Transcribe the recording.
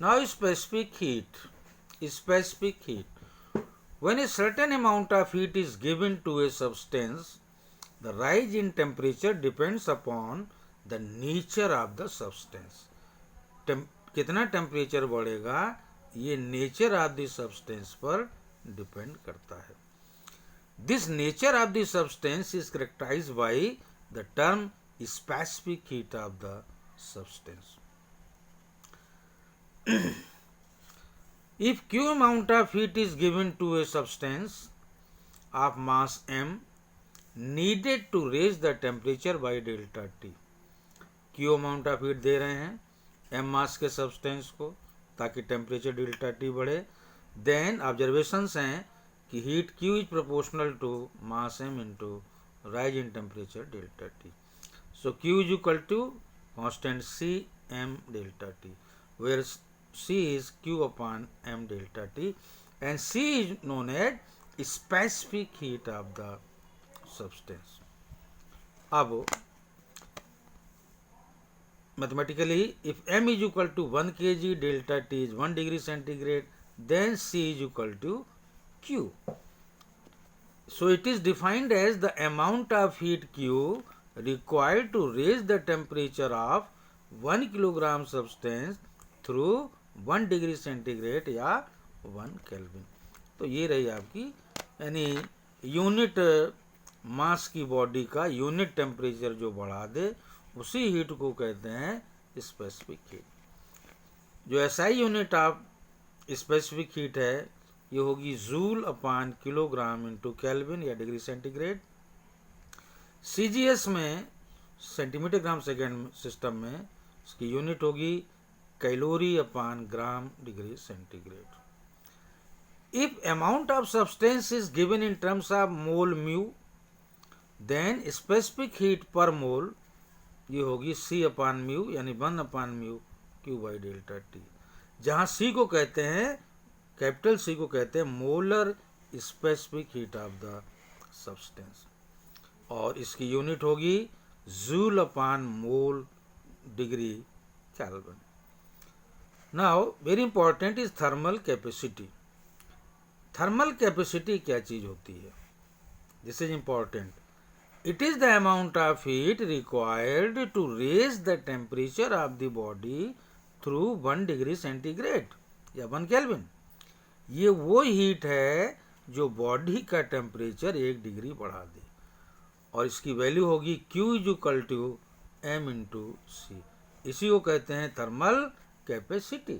Now specific heat. Specific heat. When a certain amount of heat is given to a substance, the rise in temperature depends upon the nature of the substance. कितना temperature बढ़ेगा ये nature of the substance पर depend करता है. This nature of the substance is characterised by the term specific heat of the substance. If Q amount of heat is given to a substance of mass m needed to raise the temperature by delta T. Q amount of heat दे रहे हैं m mass के substance को ताकि temperature delta T बढ़े. Then observations हैं कि heat Q is proportional to mass m into rise in temperature delta T. So Q is equal to constant C m डेल्टा T, where C is Q upon m delta T, and C is known as specific heat of the substance. अब mathematically, if m is equal to 1 kg, delta T is 1 degree centigrade, then C is equal to Q. So it is defined as the amount of heat Q required to raise the temperature of 1 kilogram substance through 1 degree centigrade या 1 kelvin. तो ये रही आपकी यानी unit mass की body का unit temperature जो बढ़ा दे उसी हीट को कहते हैं स्पेसिफिक हीट. जो SI unit of specific heat है ये होगी जूल अपान किलोग्राम इंटू केल्विन या डिग्री सेंटीग्रेड. सीजीएस में सेंटीमीटर ग्राम सेकेंड सिस्टम में इसकी यूनिट होगी calorie upon gram degree centigrade. If amount of substance is given in terms of mole mu, then specific heat per mole ये होगी C upon mu यानी 1 upon mu Q by delta T, जहाँ C को कहते हैं capital C को कहते हैं molar specific heat of the substance, और इसकी यूनिट होगी joule upon mole degree kelvin. Now very important is thermal capacity. Thermal capacity क्या चीज होती है? This is important. It is the amount of heat required to raise the temperature of the body through 1 degree centigrade या 1 Kelvin. ये वो heat है जो body का टेम्परेचर 1 डिग्री बढ़ा दे, और इसकी वैल्यू होगी Q is equal to m into C. इसी को कहते हैं थर्मल कैपेसिटी.